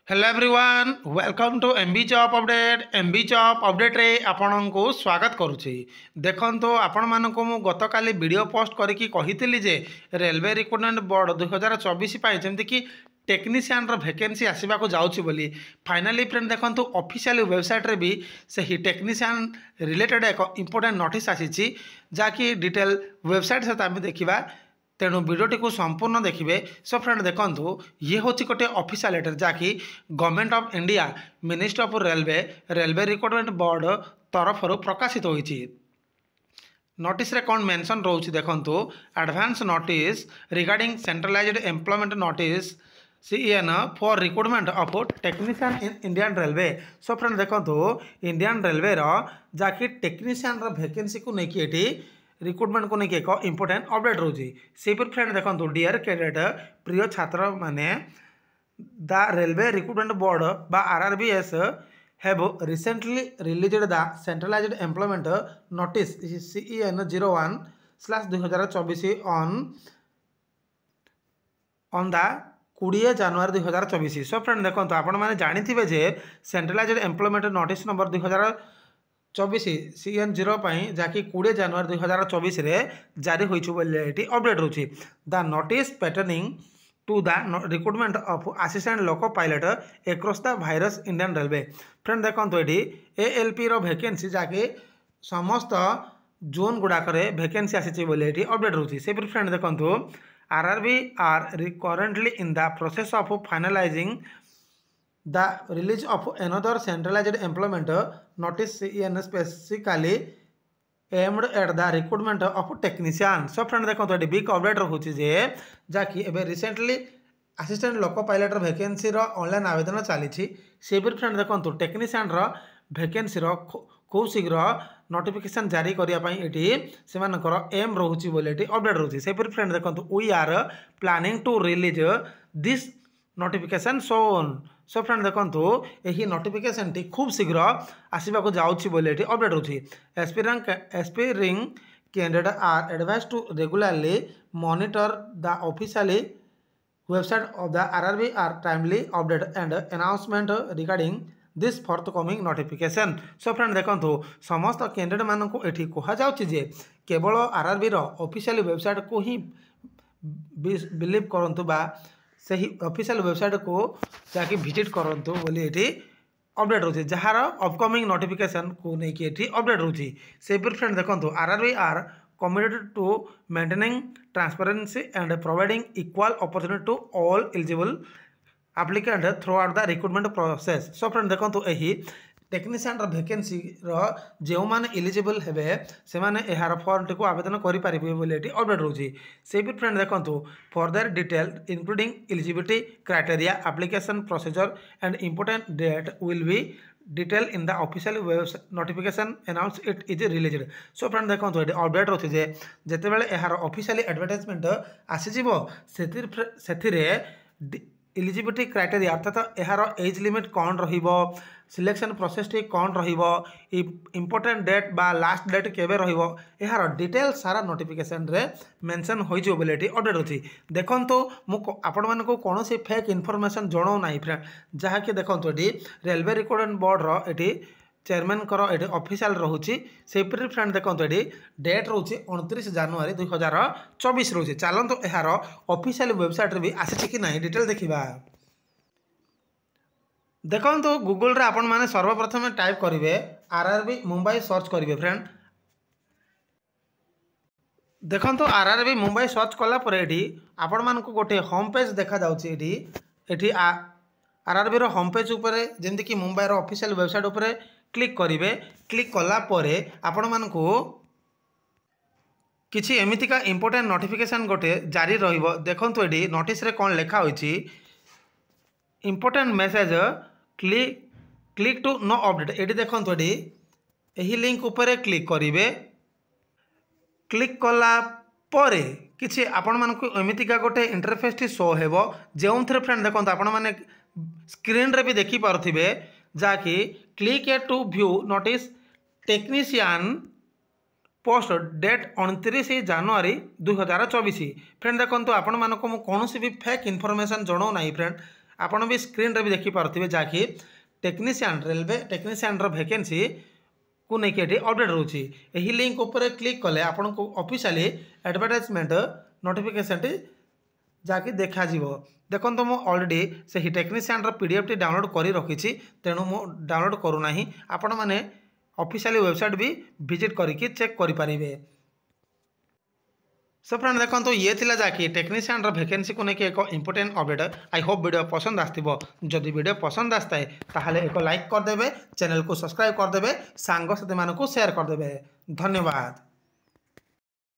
Hello everyone welcome to MB job update रे आपन को स्वागत करुच्ची देखो आपण मानक मु गत काली वीडियो पोस्ट करके कही जे रेलवे रिक्रुटमेंट बोर्ड 2024 जमती कि टेक्नीशियन वैकेंसी आसवा जाऊँगी बोली फाइनाली फ्रेंड देखो ऑफिशियल वेबसाइट रे भी सही टेक्नीशियन रिलेटेड एक इंपोर्टेंट नोटिस आसी जहाँकि डिटेल वेबसाइट सहित आम देखा तेणु भिडटी को संपूर्ण देखिए। सो फ्रेंड देखो ये हूँ गोटे ऑफिशियल लेटर जहाँकि government of India ministry of railway recruitment board तरफ प्रकाशित होती नोटिस रे कौन मेंशन रोचे देखो advance notice regarding centralised employment notice CEN for recruitment of technician in Indian railway. So friend देखो इंडियन रेलवे जहाँकि टेक्नीशियन वैकेंसी को लेकिन रिक्रुटमेंट को लेकिन एक इंपोर्टेंट अपडेट रोचे से फ्रेंड देखो डियर कैडेट प्रिय छात्र माने द रेलवे रिक्रुटमेंट बोर्ड बा RRBS have recently released the centralized employment notice CEN 01/2024 on the 20 January 2024। So friend देखो आपण मैंने जानी जे centralised employment notice number 2024 CEN 0 जहाँकि 20 जनवरी 2024 जारी होती अपडेट रोचे the notice pertaining to the recruitment of assistant loco pilot across the various Indian railway. Friend देखो ये ALP वैकेंसी जहाँकि समस्त जोन गुड़ाक वैकेंसी आसी अपडेट रोचे से फ्रेंड देखो RRB are currently in the process of finalizing the release of another centralized employment notice CEN specifically aimed at the recruitment of technician। So friend देखो ये big update रोचे जहाँकि एवं recently assistant loco pilot vacancy online आवेदन चली से भी friend देखो टेक्नीशियन वैकेंसी खूब शीघ्र नोटिफिकेशन जारी करने से एम रोचे बोले अपडेट रोचे से फ्रेंड देखो we are planning to release this notification soon. So friend देखो यही नोटिफिकेशन टी खूब शीघ्र आसवाक जाऊँगी बोले अपडेट रोचे aspiring candidate are advise to regularly monitor the officially website of the RRB or timely update and announcement regarding this forthcoming notification. So friend देखो समस्त candidate मानक ये कहुचे केवल RRB ऑफिशियल वेबसाइट को ही बिलीव करंतु बा सही ऑफिशियल वेबसाइट को जाके विजिट करंतु बोली ये अपडेट रोचे जार अपकमिंग नोटिफिकेशन को लेकिन ये अपडेट रोचे से फ्रेंड देखो RRB are committed to maintaining transparency and providing equal opportunity to all eligible applicant throughout the recruitment process। So friend देखो यही टेक्नीशियन वैकेंसी जो मैंने इलिजिबल हे से यार फॉर्म टी आवेदन करेंगे बोले अपडेट रोचे से भी फ्रेंड देखो further detail including eligibility criteria application procedure and important date will be detail in the official notification announce it is released. So friend देखो ये अपडेट रोचे जिते बड़े यार ऑफिशियल एडवर्टाइजमेंट आसीज एलिजिबिलिटी क्राइटेरिया अर्थात यार एज लिमिट कौन सिलेक्शन प्रोसेस टी कौन इंपोर्टेंट डेट बा लास्ट डेट केबे यार डिटेल सारा नोटिफिकेशन रे मेंशन हो बोले अपडेट अच्छी देखो आपण मानक कौन फेक इनफॉरमेशन जनाऊ ना फ्रेंड जहाँकि देखो ये रेलवे रिक्रुटमेंट बोर्ड ये चेयरमैन ये ऑफिशियल रोचे से फ्रेंड देखो ये डेट रोचे 29 जनवरी 2024 रोचे चलते यार ऑफिशियल वेबसाइट रे भी आसी कि ना डिटेल देखा देखो गूगल रे आपण माने सर्वप्रथम टाइप करेंगे RRB मुंबई सर्च करेंगे फ्रेंड देखो RRB मुंबई सर्च कलापर ये आपण मानक गोटे होम पेज देखा जाऊँगी RRB होम पेज उपर जमीक मुंबई ऑफिशियल वेबसाइट उपर क्लिक करेंगे क्लिक कलापर आपण मानक किसी एमतीका इंपोर्टेंट नोटिफिकेशन गोटे जारी रहिबो देखो ये नोटिस रे कौन लिखा होइछि important message click to know update ये देखो यही लिंक उपर क्लिक करेंगे क्लिक कला परे किसी आपण मानक एमतीका गोटे इंटरफेस टी शो हेबो जो फ्रेंड देखो आपण माने स्क्रीन रे भी देखि पारुथिबे जाकि click to view notice technician post date 29 January 2024। Friend देखो आपण मानक कौन भी फेक इनफॉरमेशन जनाऊ ना फ्रेंड आपण भी स्क्रीन रे भी देखि पारुथिबे जाकि टेक्नीशियन रेलवे टेक्नीशियन रो वैकेंसी को लेकिन ये अपडेट रोचे यही लिंक उपर क्लिक कले आपन को ऑफिशियली एडवर्टाइजमेंट नोटिफिकेशन जाकि देखा देखो तो मुझे ऑलरेडी से ही टेक्नीशियन पीडीएफ टी डाउनलोड कर रखी तेणु मु डाउनलोड करूना आपण मैंने ऑफिशियली वेबसाइट भी विजिट करके चेक करें। सो फ्रेंड देखो ये थिला जाकि टेक्नीशियन वैकेंसी को लेकिन एक important update. I hope video पसंद आसथिबो जदि वीडियो पसंद आसता है ताहले एक लाइक करदेवे चैनल को सब्सक्राइब करदेवे सांग साथी मानक शेयर करदेवे। धन्यवाद।